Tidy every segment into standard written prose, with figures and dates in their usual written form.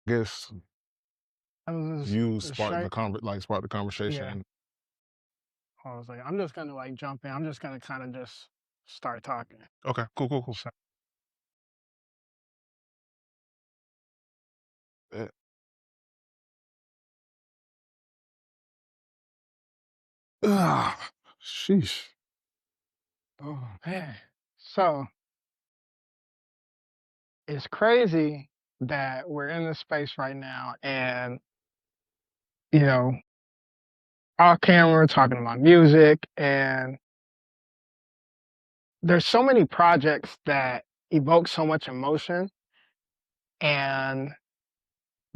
guess I was you just sparked the straight. sparked the Yeah. conversation. I was like, I'm just gonna like jump in. I'm just gonna kind of just start talking. Okay, cool, cool, cool. So, Yeah. Ah, sheesh. oh man. So it's crazy that we're in this space right now, and you know, off camera talking about music, and there's so many projects that evoke so much emotion, and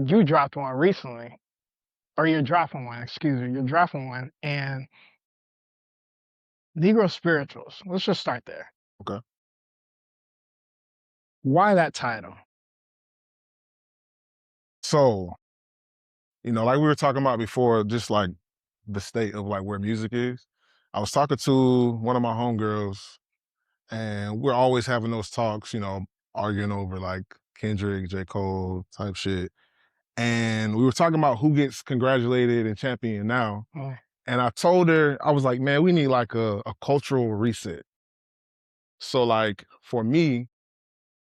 you dropped one recently, or you're dropping one. Excuse me, you're dropping one, and Negro Spirituals. Let's just start there. Okay. Why that title? So, like we were talking about before, just like the state of like where music is. I was talking to one of my homegirls, and we're always having those talks, arguing over like Kendrick, J. Cole type shit. And we were talking about who gets congratulated and championed now. Oh, And I told her, I was like, man, we need like a cultural reset. So like for me,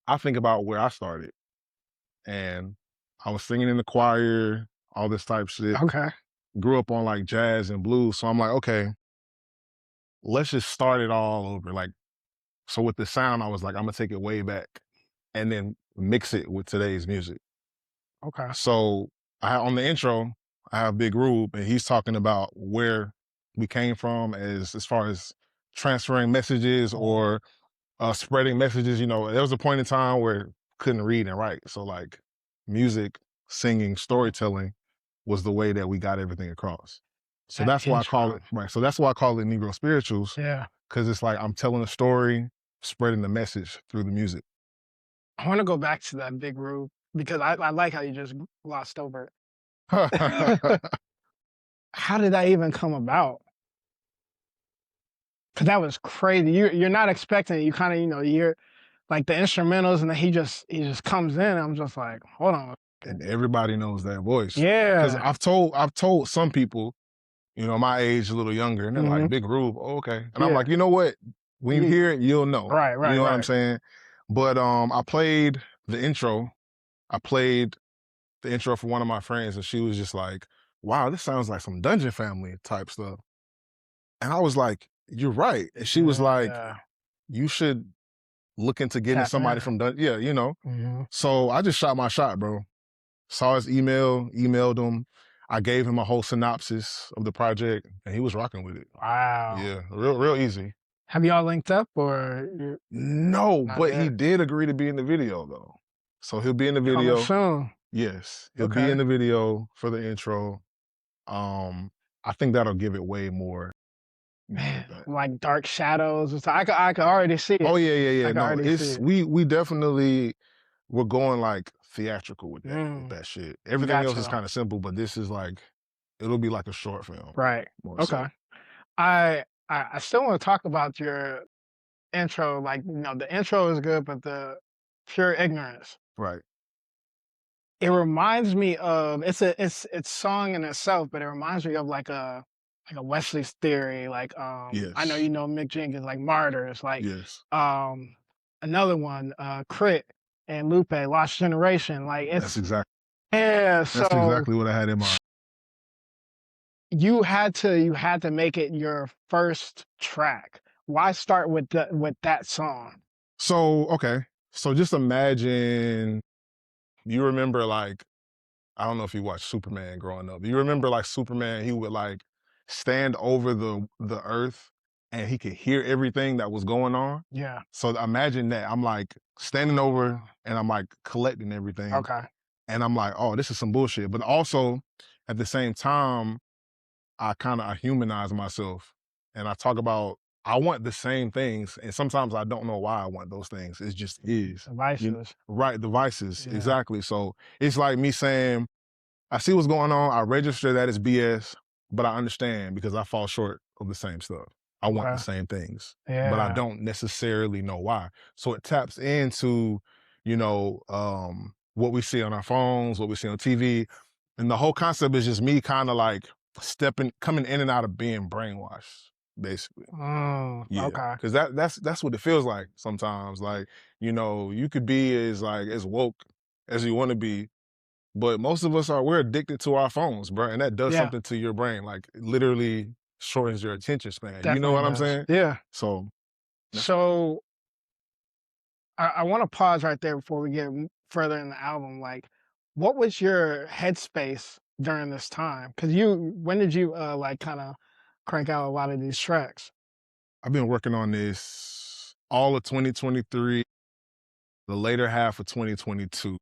I think about where I started, and I was singing in the choir, all this type shit. okay. Grew up on like jazz and blues. So I'm like, okay, let's just start it all over. Like, so with the sound, I was like, I'm gonna take it way back and then mix it with today's music. Okay. So on the intro, I have Big Rube, and he's talking about where we came from as far as transferring messages Oh, or spreading messages. There was a point in time where couldn't read and write. So like music, singing, oh, storytelling was the way that we got everything across. So that that's why I call intro. it right. So that's why I call it Negro Spirituals, Yeah. because it's like I'm telling a story, spreading the message through the music. I want to go back to that big group because I like how you just glossed over it. How did that even come about? Because that was crazy. You're not expecting it. You kind of, you're like the instrumentals, and then he just comes in. I'm just like, hold on. And everybody knows that voice. Because Yeah. I've told some people, my age, a little younger, and they're like, Hmm. Big Rube, oh, okay. And I'm Yeah. like, you know what? When you You, hear it, you'll know. right. You Right. know what I'm Right. saying? But I played the intro. I played the intro for one of my friends, and she was just like, wow, this sounds like some Dungeon Family type stuff. And I was like, you're right. And she was like, Yeah. you should look into getting Tap somebody in. from Dungeon. Yeah. Hmm. So I just shot my shot, bro. Saw his email, emailed him. I gave him a whole synopsis of the project, and he was rocking with it. Wow. Yeah, real easy. Have y'all linked up or you're No, not but he yet? did agree to be in the video though. So he'll be in the Coming video. soon. Yes, he'll be Okay. in the video for the intro. Um, I think that'll give it way more. Man, like Dark Shadows or something. I could already see Oh it. yeah, yeah, I yeah. could No, already see it's it. we definitely we're going like theatrical with Mm, that shit. Everything got else is you. kind of simple, but this is like it'll be like a short film Right. more Okay. so. I still want to talk about your intro. Like, the intro is good, but the pure ignorance. Right. It reminds me of it's song in itself, but it reminds me of like a Wesley's Theory. Like I know Yes. you know Mick Jenkins, like Martyrs, like Yes. um another one, Crit and Lupe, Lost Generation. Like That's it's exactly yeah, that's so exactly what I had in mind. you had to make it your first track. Why start with that song? So, okay. So just imagine you remember like I don't know if you watched Superman growing up. You remember like Superman, he would like stand over the earth and he could hear everything that was going on. Yeah. So imagine that. I'm like standing over and I'm like collecting everything. Okay. And I'm like, oh, this is some bullshit. But also at the same time, I humanize myself and I talk about I want the same things. And sometimes I don't know why I want those things. It just is. Devices. Right, the vices. Yeah. Exactly. So it's like me saying, I see what's going on. I register that as BS, but I understand because I fall short of the same stuff. I want the Okay. same things, but I Yeah. don't necessarily know why. So it taps into, you know, what we see on our phones, what we see on TV. And the whole concept is just me kind of like coming in and out of being brainwashed, basically. Oh, Yeah. okay. Cause that's what it feels like sometimes. Like, you know, you could be as woke as you want to be, but most of us we're addicted to our phones, bro. And that does Yeah, something to your brain. Like it literally shortens your attention span. You know definitely what I'm does. saying? Yeah. So that's So I want to pause right there before we get further in the album. Like, what was your headspace during this time? Because when did you like kind of crank out a lot of these tracks? I've been working on this all of 2023, the later half of 2022.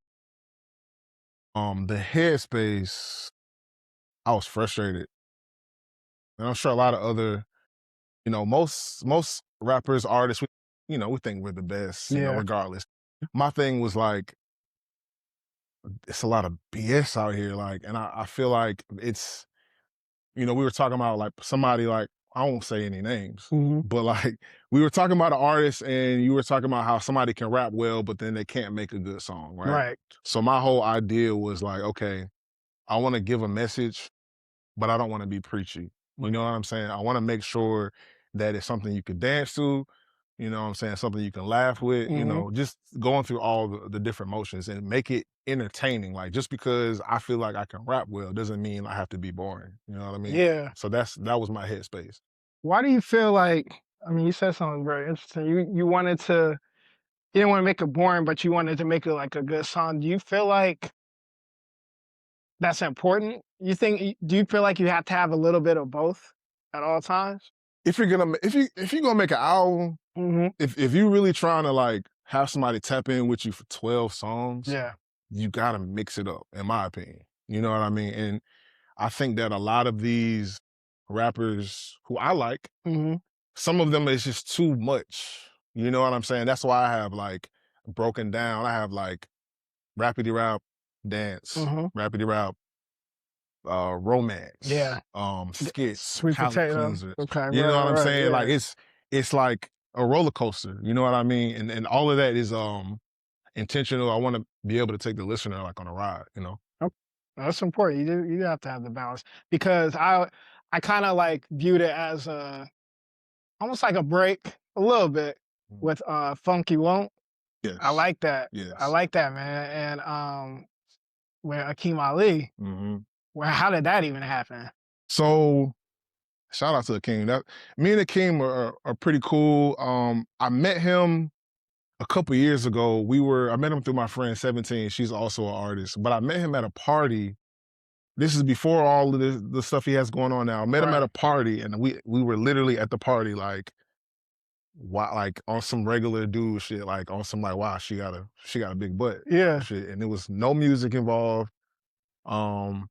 The headspace, I was frustrated. And I'm sure a lot of other, you know, most rappers, artists, we think we're the best, Yeah. regardless. My thing was like, it's a lot of BS out here. Like, and I feel like it's, we were talking about like somebody like, I won't say any names, Hmm. but like we were talking about an artist and you were talking about how somebody can rap well, but then they can't make a good song, right? Right. So my whole idea was like, okay, I want to give a message, but I don't want to be preachy. You know what I'm saying? I want to make sure that it's something you can dance to, you know what I'm saying? Something you can laugh with, Hmm. just going through all the different motions and make it entertaining. Like just because I feel like I can rap well doesn't mean I have to be boring. You know what I mean? Yeah. So that was my headspace. Why do you feel like? I mean, you said something very interesting. You wanted to. You didn't want to make it boring, but you wanted to make it like a good song. Do you feel like that's important? Do you feel like you have to have a little bit of both at all times? If you're gonna make an album, Hmm. if you really trying to like have somebody tap in with you for 12 songs, Yeah. you gotta mix it up, in my opinion. You know what I mean? And I think that a lot of these rappers who I like, Hmm. some of them is just too much. You know what I'm saying? That's why I have like broken down. I have like rapidy rap, dance, Hmm. rapidy rap, romance, Yeah. skits, Sweet palate potato. cleanser. Okay. You know Right. what I'm Right. saying? Like Yeah. it's like a roller coaster. You know what I mean? And all of that is intentional. I want to be able to take the listener like on a ride. Oh, that's important. You do have to have the balance because I kind of like viewed it as almost like a break a little bit Mhm. with Funky Won't. I Yes. like that. I Yes. like that, man. And with Akeem Ali, Hmm. how did that even happen? So shout out to Akeem. That me and Akeem are pretty cool. I met him a couple years ago. I met him through my friend 17. She's also an artist, but I met him at a party. This is before all of the stuff he has going on now. I met him at Right. a party, and we were literally at the party like, why, like on some regular dude shit, like on some like, wow, she got a big butt Yeah. shit, and there was no music involved. Um,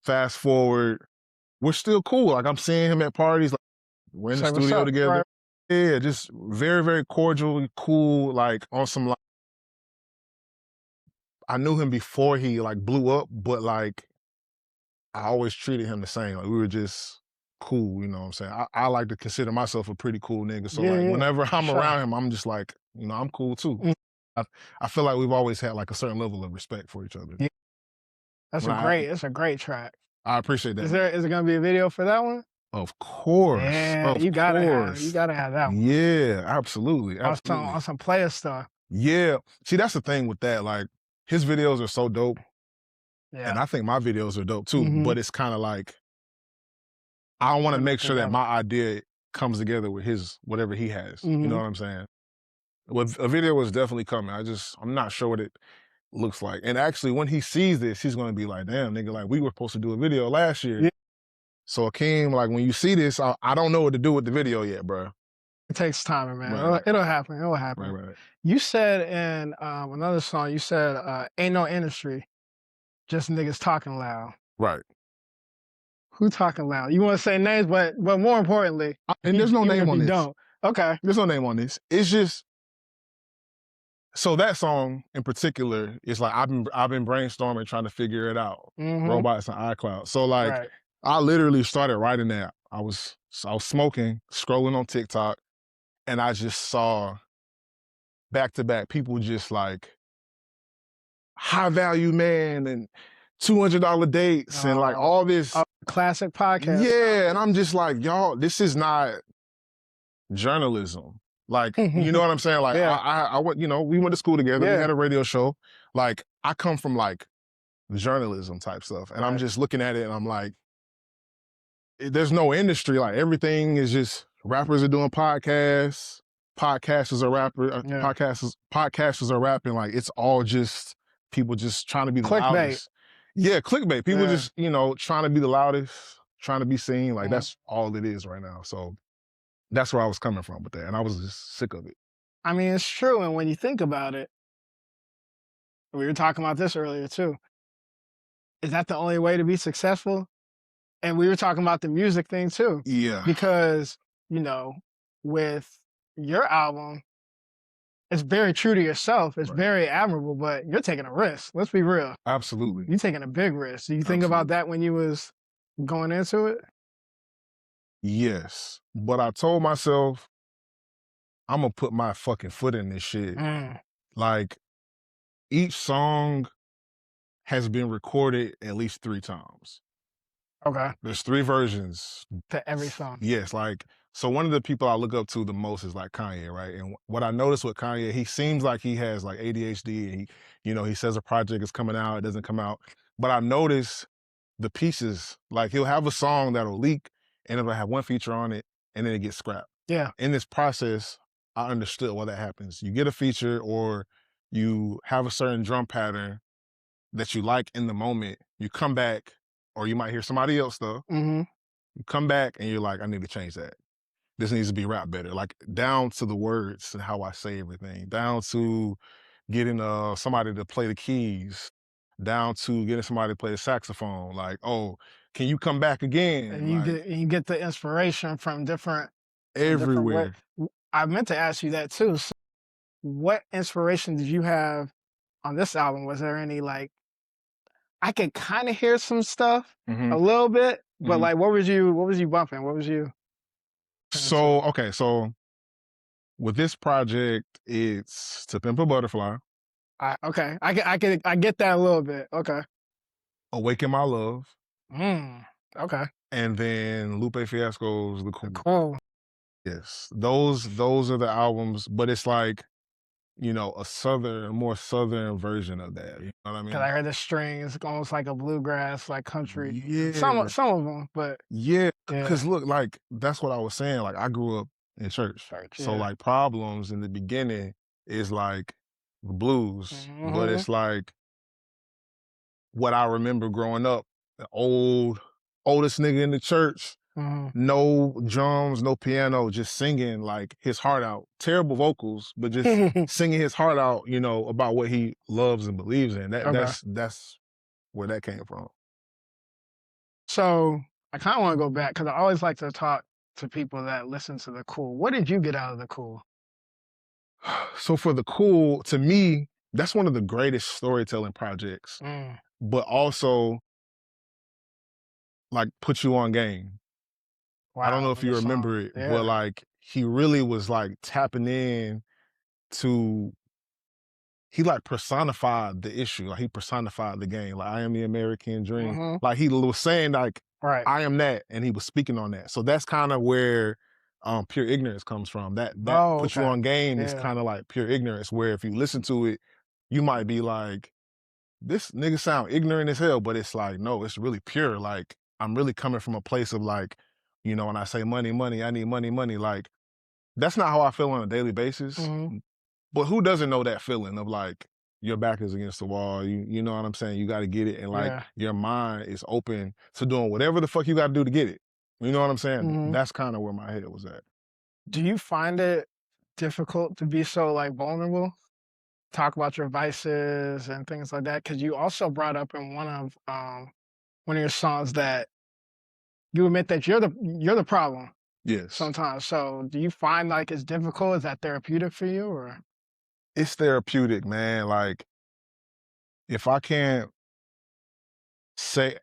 Fast forward, we're still cool. Like I'm seeing him at parties. Like we're in the Say what's studio up. together. Right. Yeah, just very, very cordial, cool, like on some like I knew him before he like blew up, but like I always treated him the same. Like we were just cool, you know what I'm saying? I like to consider myself a pretty cool nigga. So Yeah. like Yeah. whenever For I'm sure. around him, I'm just like, I'm cool too. Mm. I, I feel like we've always had like a certain level of respect for each other. Yeah. When I That's a great track. I appreciate that, man. Is it gonna be a video for that one? Of course. Yeah, Of you course. gotta have that one Yeah, absolutely. on Absolutely. some player stuff. Yeah. See, that's the thing with that. Like his videos are so dope. Yeah. And I think my videos are dope too, Hmm. but it's kind of like I want to Putting make it sure that together. my idea comes together with his whatever he has. You know Hmm. what I'm saying? With a video is definitely coming. I'm not sure what it looks like. And actually, when he sees this, he's gonna be like, "Damn, nigga, like we were supposed to do a video last year." Yeah. So Akeem, like when you see this, I don't know what to do with the video yet, bro. It takes time, man. Right, right, It'll happen. It'll right, happen. right. You said in another song, you said, "Ain't no industry, just niggas talking loud." Right. Who talking loud? You want to say names, but more importantly, And there's no even name if on you this. don't, okay. There's no name on this. It's just so that song in particular is like I've been brainstorming trying to figure it out. Hmm. Robots and iCloud. So like Right. I literally started writing that. I was smoking, scrolling on TikTok, and I just saw back to back people just like high value man and $200 dates and like all this. Classic podcast. Yeah, and I'm just like, y'all, this is not journalism. Like, you know what I'm saying? Like, Yeah. I went, you know, we went to school together. We Yeah. had a radio show. Like, I come from like journalism type stuff, and I'm Right. just looking at it, and I'm like, there's no industry. Like, everything is just rappers are doing podcasts, podcasters are Yeah. podcasters are rapping. Like, it's all just people just trying to be the Clickbait. loudest. Yeah, clickbait. People Yeah. just, you know, trying to be the loudest, trying to be seen. Like, Mhm. that's all it is right now. So that's where I was coming from with that, and I was just sick of it. I mean, it's true, and when you think about it, we were talking about this earlier too. Is that the only way to be successful? And we were talking about the music thing too. Yeah. Because, you know, with your album, it's very true to yourself. It's Right. very admirable, but you're taking a risk. Let's be real. Absolutely. You're taking a big risk. Do you think about that when you was going into it? Yes. But I told myself, I'm gonna put my fucking foot in this shit. Like, each song has been recorded at least 3 times. Okay. There's 3 versions. To every song. Yes, like, so one of the people I look up to the most is like Kanye, right? And what I noticed with Kanye, he seems like he has like ADHD. And he, you know, he says a project is coming out, it doesn't come out. But I notice the pieces, like he'll have a song that'll leak and it'll have one feature on it and then it gets scrapped. Yeah. In this process, I understood why that happens. You get a feature or you have a certain drum pattern that you like in the moment, you come back, or you might hear somebody else stuff. Mm-hmm. You come back and you're like, I need to change that. This needs to be rap better. Like, down to the words and how I say everything, down to getting somebody to play the keys, down to getting somebody to play the saxophone. Like, oh, can you come back again? And like, you get the inspiration from different everywhere. I meant to ask you that too. So what inspiration did you have on this album? Was there any like, I could kind of hear some stuff a little bit, but like, what was you bumping? What was you? So, okay, so with this project, it's To Pimp a Butterfly. Okay, I get that a little bit. Okay. Awaken My Love. Okay. And then Lupe Fiasco's The Cool. Cool. Yes, those are the albums, but it's like, you know, more southern version of that. You know what I mean? Cause I heard the strings, almost like a bluegrass, like country. Yeah. Some of them, but yeah. Cause look, like, that's what I was saying. Like, I grew up in church. So like, Problems in the beginning is like the blues, but it's like what I remember growing up, the oldest nigga in the church, no drums, no piano, just singing like his heart out. Terrible vocals, but just singing his heart out, you know, about what he loves and believes in. That's where that came from. So I kind of want to go back because I always like to talk to people that listen to The Cool. What did you get out of The Cool? So for The Cool, to me, that's one of the greatest storytelling projects, but also like put you on game. Wow, I don't know if you remember it, but like he really was like tapping in to, he like personified the issue. Like he personified the game. Like, I am the American dream. Like he was saying like, I am that, and he was speaking on that. So that's kind of where Pure Ignorance comes from. That put you on game is kind of like Pure Ignorance, where if you listen to it, you might be like, this nigga sound ignorant as hell, but it's like, no, it's really pure. Like, I'm really coming from a place of like, you know, when I say money, money, I need money, money. Like, that's not how I feel on a daily basis. But who doesn't know that feeling of like, your back is against the wall, you know what I'm saying? You got to get it, and like your mind is open to doing whatever the fuck you got to do to get it. You know what I'm saying? That's kind of where my head was at. Do you find it difficult to be so like vulnerable? Talk about your vices and things like that? Because you also brought up in one of your songs that you admit that you're the problem. Yes. Sometimes. So do you find like it's difficult? Is that therapeutic for you, or? It's therapeutic, man. Like, if I can't say,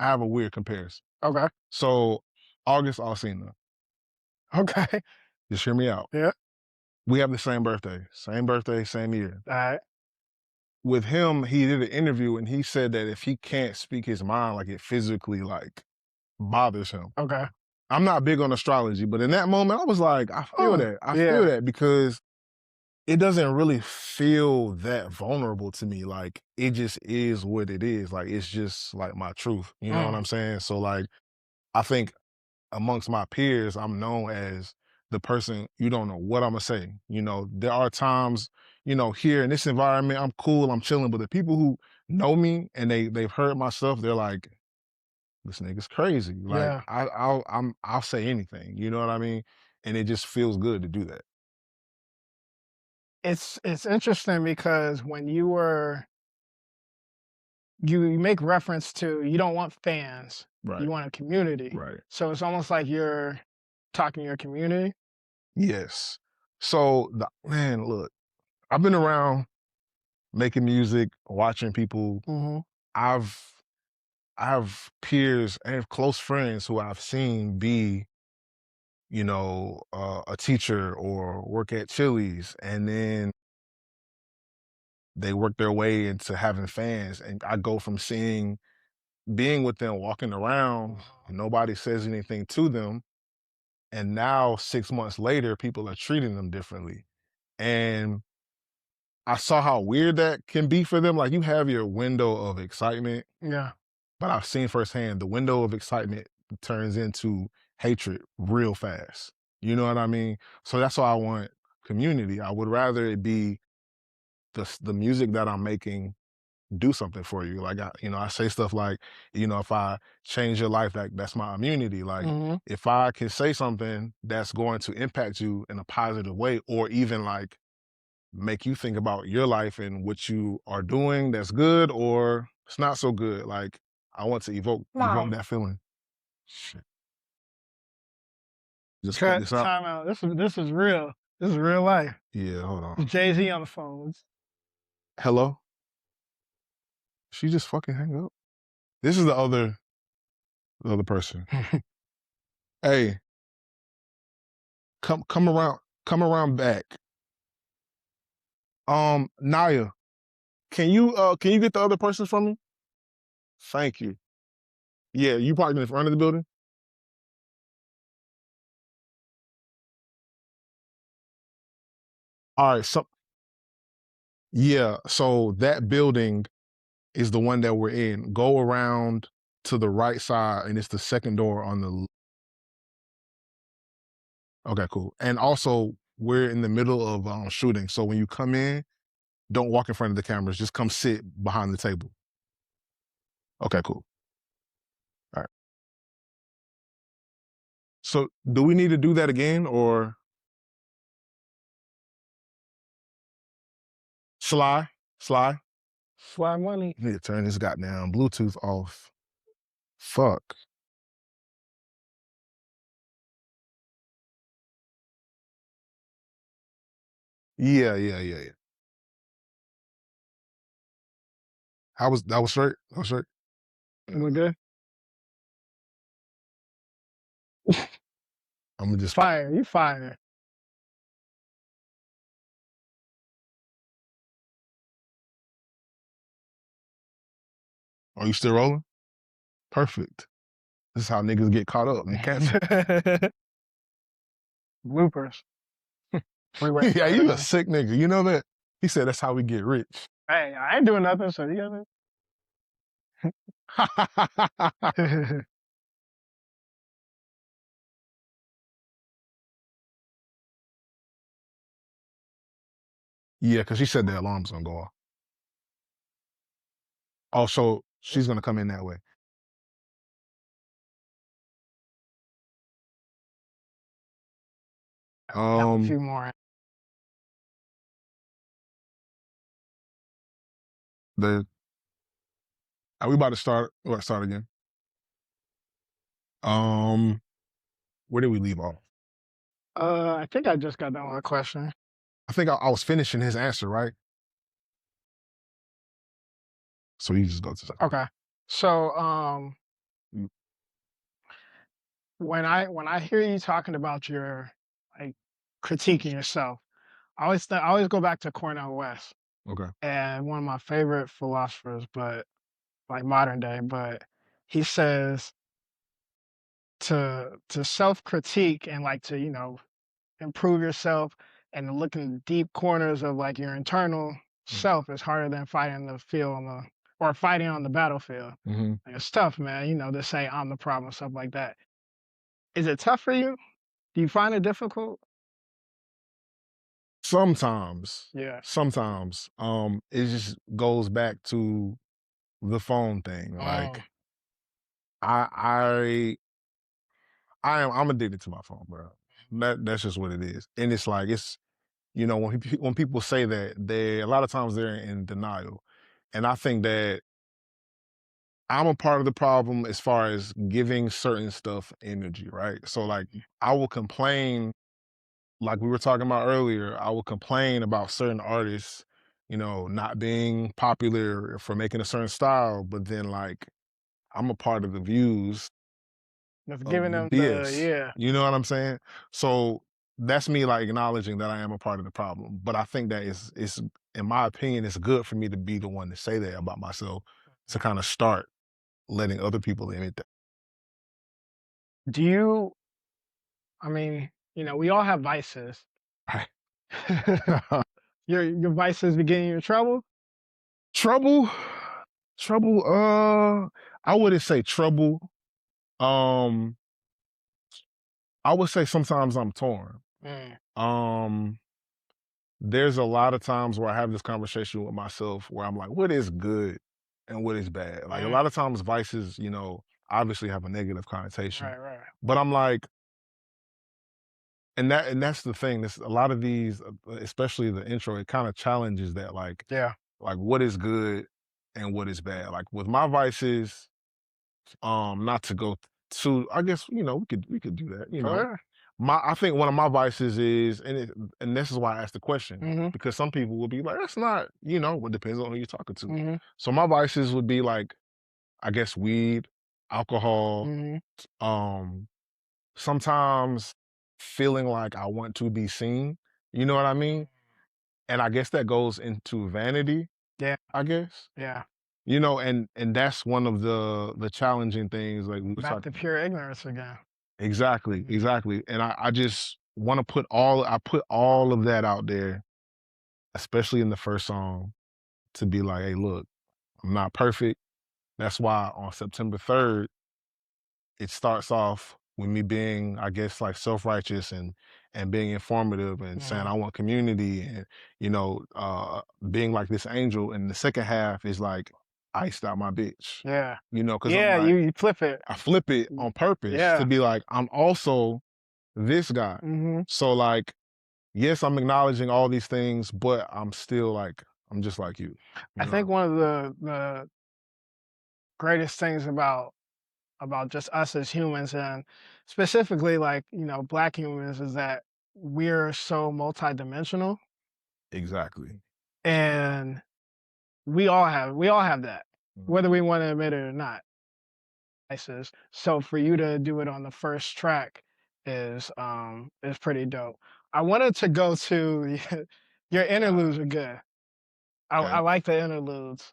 I have a weird comparison. Okay. So, August Alsina. Okay. Just hear me out. Yeah. We have the same birthday, same year. All right. with him, he did an interview and he said that if he can't speak his mind, like it physically like bothers him. Okay. I'm not big on astrology, but in that moment, I was like, I feel that. I feel Yeah. that because it doesn't really feel that vulnerable to me. Like it just is what it is. Like it's just like my truth. You know what I'm saying? So like I think amongst my peers, I'm known as the person you don't know what I'm gonna say. You know, there are times, you know, here in this environment, I'm cool, I'm chilling, but the people who know me and they've heard my stuff, they're like, this nigga's crazy. Like Yeah. I'll say anything. You know what I mean? And it just feels good to do that. It's interesting because when you make reference to you don't want fans, Right. you want a community. Right. So it's almost like you're talking to your community. Yes. So man, look, I've been around making music, watching people. Mhm. I've I have peers and close friends who I've seen be, you know, a teacher or work at Chili's, and then they work their way into having fans. And I go from being with them, walking around, and nobody says anything to them. And now 6 months later, people are treating them differently. And I saw how weird that can be for them. Like you have your window of excitement, Yeah. but I've seen firsthand the window of excitement turns into hatred real fast. You know what I mean? So that's why I want community. I would rather it be the music that I'm making do something for you. Like I say stuff like, if I change your life, that's my immunity. Like Mhm. if I can say something that's going to impact you in a positive way, or even like make you think about your life and what you are doing that's good or it's not so good. Like I want to evoke Mom. that feeling. Shit. Just cut Cut this out. time out. This is real. This is real life. Yeah, hold on. It's Jay-Z on the phone. Hello? She just fucking hang up. This is the other person. Hey, come around back. Naya, can you get the other person from me? Thank you. Yeah, you parked in the front of the building? All right, so that building is the one that we're in. Go around to the right side, and it's the second door on the. Okay, cool. And also, we're in the middle of shooting, so when you come in, don't walk in front of the cameras. Just come sit behind the table. Okay, cool. All right. So, do we need to do that again, or Sly? Sly? Fly money. I need to turn this goddamn Bluetooth off. Fuck. Yeah. That was straight. That was straight. We're good. I'm gonna just. Fire. You fire. Are you still rolling? Perfect. This is how niggas get caught up and canceled. Bloopers. Freeway. Yeah, you a sick nigga. You know that? He said that's how we get rich. Hey, I ain't doing nothing, so you got it. Yeah, because she said the alarm's gonna go off. Oh, so she's gonna come in that way. Have a few more. The Are we about to start? Let's start again. Um, where did we leave off? I think I just got done with a question. I think I was finishing his answer, right? So you just go to the. Okay. So Mm. when I hear you talking about your like critiquing yourself, I always go back to Cornell West. Okay. and one of my favorite philosophers, but like modern day, but he says to self-critique and like to, improve yourself and to look in the deep corners of like your internal Mm. self is harder than fighting the field or fighting on the battlefield. Mhm. Like it's tough, man, to say I'm the problem, stuff like that. Is it tough for you? Do you find it difficult? Sometimes, Yeah. sometimes, it just goes back to the phone thing. Oh, Like, I I'm addicted to my phone, bro. That's just what it is. And it's like when people say that, they a lot of times they're in denial. And I think that I'm a part of the problem as far as giving certain stuff energy, right? So like I will complain, like we were talking about earlier, I will complain about certain artists, not being popular for making a certain style, but then like I'm a part of the views just of giving the them BS. yeah. You know what I'm saying? So that's me like acknowledging that I am a part of the problem. But I think that it's in my opinion, it's good for me to be the one to say that about myself to kind of start letting other people admit that. Do you, I mean, we all have vices. Your vices be getting you in trouble? Trouble, trouble, I wouldn't say trouble. Um, I would say sometimes I'm torn. Mm, Um, there's a lot of times where I have this conversation with myself where I'm like, what is good and what is bad? Like a mm, lot of times vices, obviously have a negative connotation. right, right. But I'm like, and that's the thing. This a lot of these, especially the intro, it kind of challenges that Yeah. like what is good and what is bad. Like with my vices, not to go too, I guess, we could do that, Sure. I think one of my vices is, and this is why I asked the question, Mhm, because some people will be like, that's not, it depends on who you're talking to. mhm, So my vices would be like, I guess weed, alcohol, mhm. um, sometimes feeling like I want to be seen. You know what I mean? And I guess that goes into vanity, Yeah, I guess. yeah. And that's one of the challenging things, like we were Back to talking. pure ignorance again. Exactly, Mhm. exactly. And I just want to put all of that out there, especially in the first song, to be like, hey, look, I'm not perfect. That's why on September 3rd, it starts off with me being, I guess, like self-righteous and being informative and saying Mhm. I want community and, being like this angel. And the second half is like iced out my bitch. Yeah. Because I'm Yeah, like, you flip it. I flip it Mm, on purpose to yeah. be like, I'm also this guy. Mhm. So like, yes, I'm acknowledging all these things, but I'm still like, I'm just like you. You I know. think one of the greatest things about just us as humans and specifically like, black humans is that we're so multidimensional Exactly. and we all have that, Mhm. whether we want to admit it or not. So for you to do it on the first track is pretty dope. I wanted to go to your interludes are good. I Okay. like the interludes,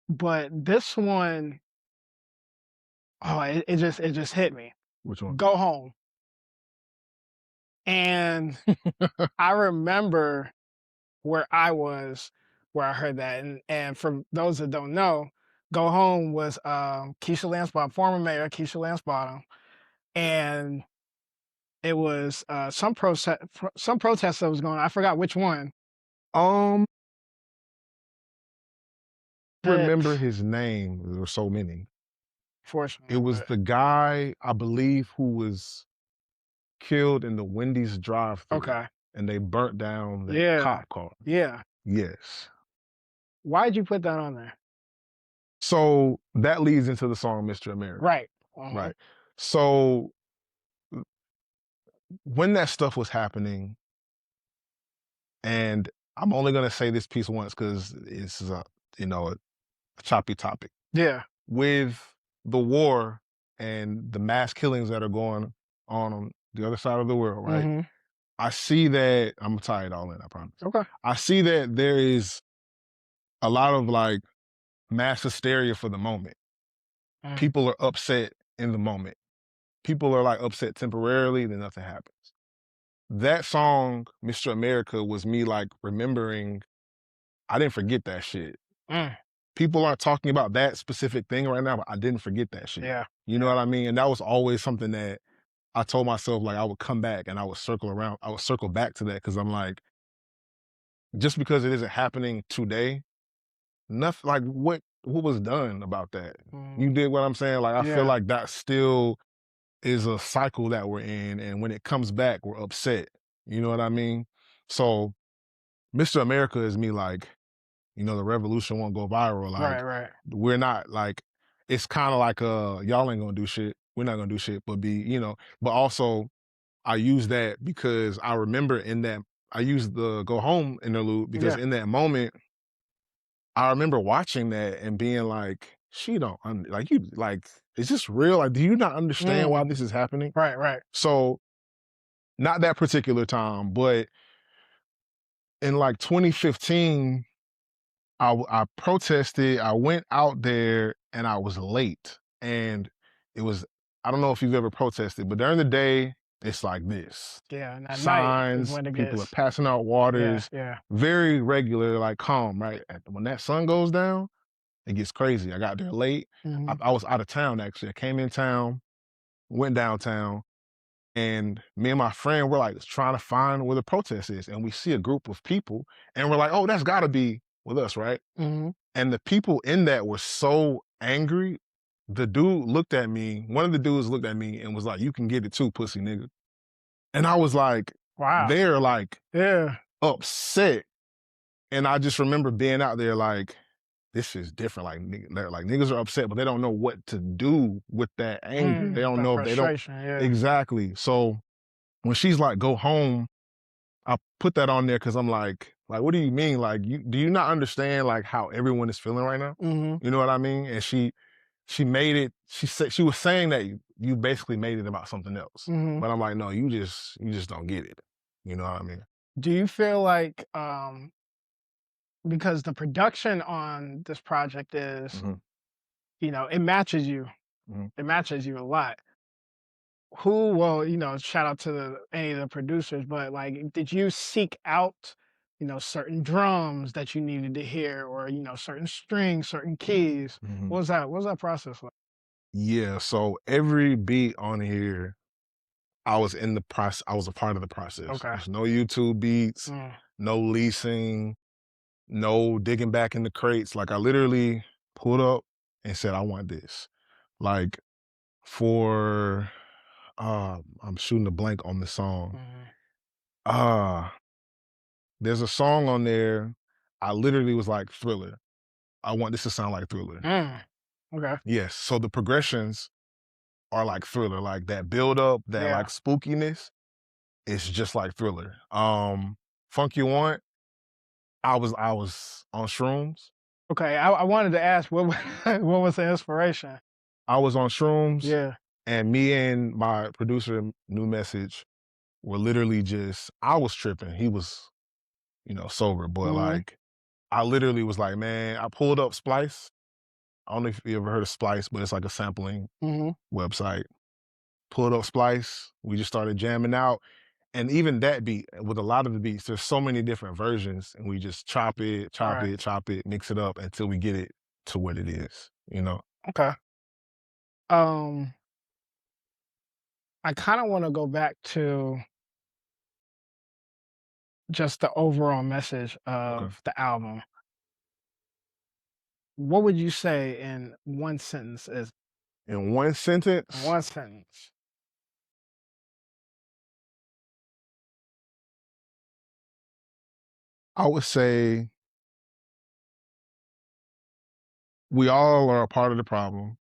but this one, oh, it just hit me. Which one? Go home. And I remember where I was where I heard that. And for those that don't know, Go Home was Keisha Lance Bottom, former mayor Keisha Lance Bottom. And it was some protest that was going on. I forgot which one. um, remember That his name. There were so many. It fortunately, was but the guy, I believe, who was killed in the Wendy's drive-through, okay. and they burnt down that Yeah. cop car. Yeah. Yes. Why'd you put that on there? So that leads into the song Mr. America, Right. Uh-huh. right? So when that stuff was happening, and I'm only gonna say this piece once because it's a choppy topic. Yeah. With the war and the mass killings that are going on the other side of the world, right? Mhm. I see that I'm gonna tie it all in, I promise. Okay. I see that there is a lot of like mass hysteria for the moment. Mm, People are upset in the moment. People are like upset temporarily, then nothing happens. That song, Mr. America, was me like remembering I didn't forget that shit. mm, People aren't talking about that specific thing right now, but I didn't forget that shit. yeah. You know what I mean? And that was always something that I told myself like I would come back and I would circle around, I would circle back to that because I'm like, just because it isn't happening today, nothing like what was done about that. You Mm, did what I'm saying? Like I feel yeah. like that still is a cycle that we're in, and when it comes back, we're upset. You know what I mean? So Mr. America is me like, the revolution won't go viral. Right. Like Right. we're not like it's kind of like y'all ain't gonna do shit. We're not gonna do shit, but but also I use that because I remember in that I use the go home interlude because Yeah. in that moment I remember watching that and being like, she don't like you like is this real? Like, do you not understand why Mm, this is happening? right. Right. So not that particular time, but in like 2015, I protested. I went out there and I was late, and it was I don't know if you've ever protested, but during the day it's like this Yeah. And at night is signs, when it people are gets. passing out Yeah. waters, Yeah. very regular, like calm. Right when that sun goes down, it gets crazy. I got there late. Hmm. I was out of town actually. I came in town, went downtown, and me and my friend were like trying to find where the protest is. And we see a group of people and we're like, oh, that's gotta be with us, right? Hmm. And the people in that were so angry. The dude looked at me, one of the dudes looked at me and was like, you can get it too, pussy nigga. And I was like, Wow. they're like Yeah. upset. And I just remember being out there like, this is different. Like, they're like niggas are upset, but they don't know what to do with that anger. They don't The know if they don't frustration. Yeah. exactly. So when she's like, go home, I put that on there because I'm like, what do you mean? Like, do you not understand like how everyone is feeling right now? Hmm. You know what I mean? And she made it. She said she was saying that you basically made it about something else. Hmm. But I'm like, no, you just don't get it. You know what I mean? Do you feel like because the production on this project is, Hmm. it matches you. Hmm. It matches you a lot. Who, well, shout out to any of the producers, but like, did you seek out, certain drums that you needed to hear, or certain strings, certain keys? Hmm. What was that process like? Yeah. So every beat on here, I was in the process. I was a part of the process. Okay. There's no YouTube beats, Mm, no leasing, no digging back in the crates. Like I literally pulled up and said, I want this. Like for I'm shooting a blank on the song. mhm, Uh there's a song on there. I literally was like Thriller. I want this to sound like Thriller. mm. Okay. Yes. So the progressions are like Thriller, like that build up, that Yeah. like spookiness. It's just like Thriller. Funk You Want, I was on shrooms. Okay. I wanted to ask what was the inspiration? I was on shrooms, Yeah. and me and my producer, New Message, were literally just I was tripping. He was, sober, but Hmm. like I literally was like, man, I pulled up Splice. I don't know if you ever heard of Splice, but it's like a sampling Hmm. website. Pulled up Splice. We just started jamming out. And even that beat, with a lot of the beats, there's so many different versions, and we just chop it, chop Right. it, chop it, mix it up until we get it to what it is. Okay. Um, I kind of want to go back to just the overall message Okay. of the album. What would you say in one sentence is In one sentence, one sentence? I would say we all are a part of the problem.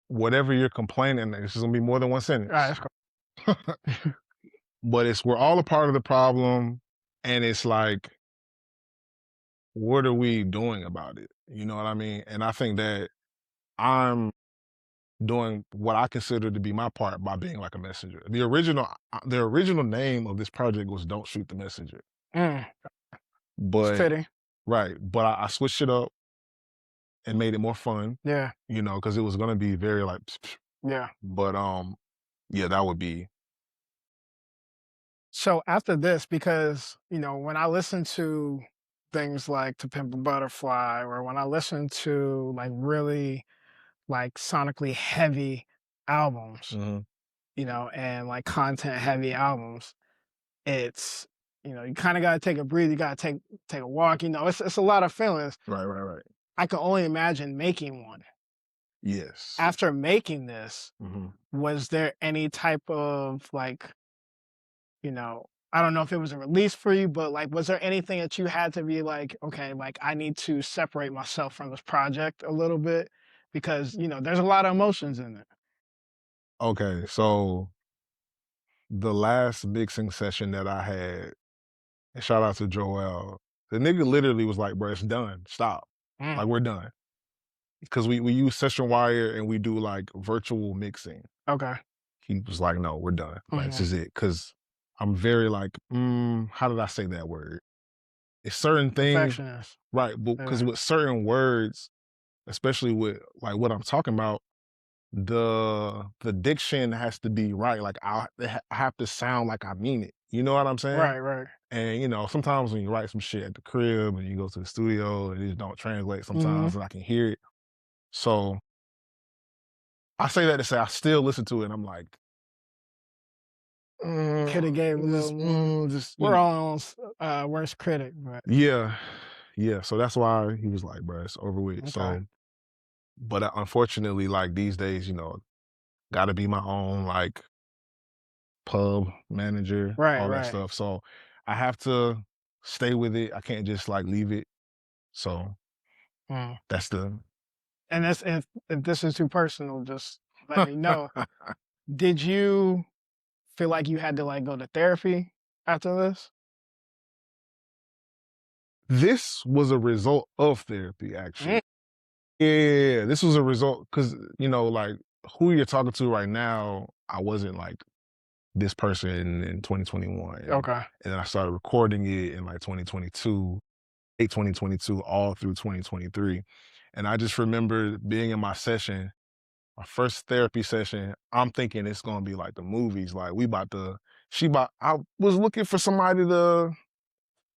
Whatever you're complaining, this is gonna be more than one All right, sentence. let's go. But we're all a part of the problem, and it's like, what are we doing about it? You know what I mean? And I think that I'm doing what I consider to be my part by being like a messenger. The original name of this project was "Don't Shoot the Messenger," Mm, it's but fitting. right, but I switched it up and made it more fun, Yeah, because it was gonna be very like, yeah. but yeah, that would be So after this, because when I listen to things like "To Pimp a Butterfly," or when I listen to like really like sonically heavy albums, mhm, and like content heavy albums, it's you kind of got to take a breathe. You got to take a walk. It's a lot of feelings. right, right, right. I can only imagine making one. Yes. After making this, Mhm. was there any type of like, I don't know if it was a release for you, but like, was there anything that you had to be like, okay, like I need to separate myself from this project a little bit because, there's a lot of emotions in it. Okay, so the last mixing session that I had, and shout out to Joel, the nigga literally was like, "Bro, it's done. Stop. Mm, Like, we're done." Because we use Session Wire and we do like virtual mixing. okay. He was like, "No, we're done. Like, this Hmm. is it." Because I'm very like, how did I say that word? It's certain things, Perfectionist. right? But because Yeah. with certain words, especially with like what I'm talking about, the diction has to be right. Like I have to sound like I mean it. You know what I'm saying? Right, right. And sometimes when you write some shit at the crib and you go to the studio and it just don't translate Hmm. sometimes and I can hear it. So I say that to say I still listen to it and I'm like, Could have gave a little just, more. just We're all on worst critic, but yeah, yeah. So that's why he was like, bro, it's over with. okay. So, but unfortunately, like these days, got to be my own like pub manager, Right, all that right. stuff. So I have to stay with it. I can't just like leave it. So Mm. that's the And that's if this is too personal, just let me know. Did you feel like you had to like go to therapy after this? this was a result of therapy, Mm, actually. Yeah, this was a result because like who you're talking to right now, I wasn't like this person in 2021, okay. and then I started recording it in like 2022, late 2022, all through 2023, and I just remember being in my session. My first therapy session, I'm thinking it's gonna be like the movies. Like I was looking for somebody to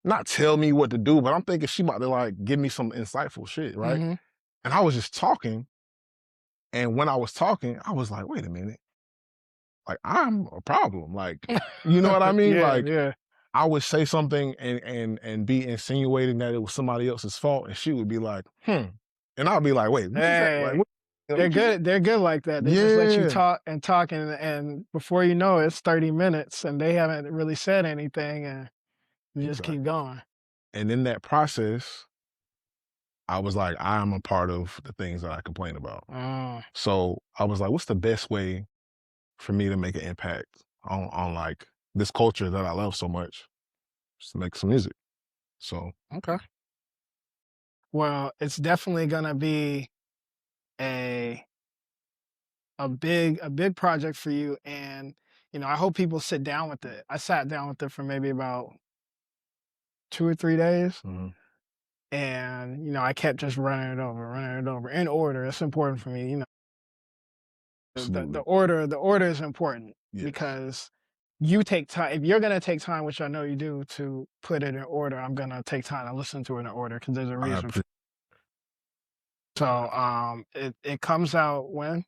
not tell me what to do, but I'm thinking she about to like give me some insightful shit, right? Hmm. And I was just talking, and when I was talking, I was like, wait a minute, like I'm a problem. Like, you know what I mean? Yeah, Like yeah. I would say something and be insinuating that it was somebody else's fault, and she would be like, and I'd be like, wait, what you say? Like, Hey, they're what you say? good. They're good like that. They just let you Yeah, talk and talk, and before you know it, it's 30 minutes, and they haven't really said anything, and you just exactly. keep going. And in that process, I was like, I'm a part of the things that I complain about. Mm, So I was like, what's the best way for me to make an impact on like this culture that I love so much? Just to make some music. So okay. Well, it's definitely gonna be a a big project for you, and I hope people sit down with it. I sat down with it for maybe about 2 or 3 days, mhm, and I kept just running it over in order. It's important for me. The absolutely. order is important Yes. because you take time. If you're gonna take time, which I know you do, to put it in order, I'm gonna take time to listen to it in order because there's a I reason. appreciate So it comes out when?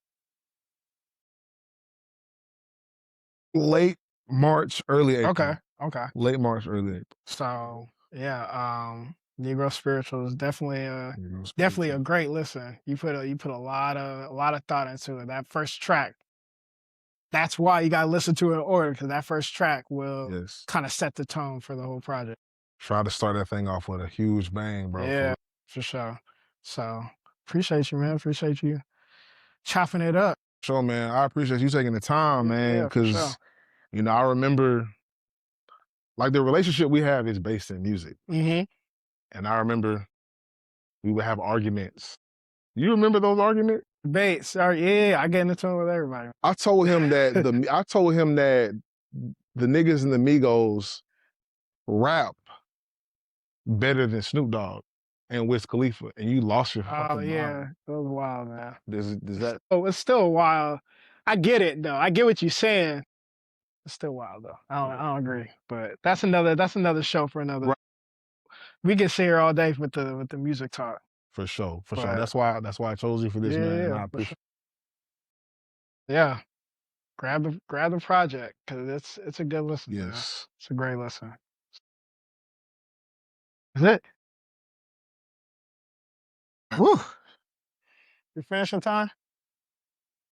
late March, early Okay, April. okay. Late March, early April. So yeah, Negro Spirituals is Negro definitely a Spirituals. great listen. You put a lot of thought into it. That first track, that's why you gotta listen to it in order, because that first track will Yes. kind of set the tone for the whole project. Try to start that thing off with a huge bang, bro. For Yeah, real. for sure. So appreciate you, man. Appreciate you chopping it up. Sure, man. I appreciate you taking the time, man, Yeah, for sure. because I remember like the relationship we have is based in music. Hmm. And I remember we would have arguments. You remember those arguments? Bates, sorry, yeah, I get into it with everybody. I told him that the niggas in the Migos rap better than Snoop Dogg and Wiz Khalifa, and you lost your Oh fucking yeah, mind. that was wild, man. Does that? Oh, it's still wild. I get it though. I get what you're saying. It's still wild though. I don't agree, but that's another show for another. Right. We can sit here all day with the music talk. For sure. But That's why I chose you for this, man. And yeah, I for appreciate. sure. Yeah, grab the project because it's a good listen, man. Yes. It's a great listen. Is it? Whew. You finishing time?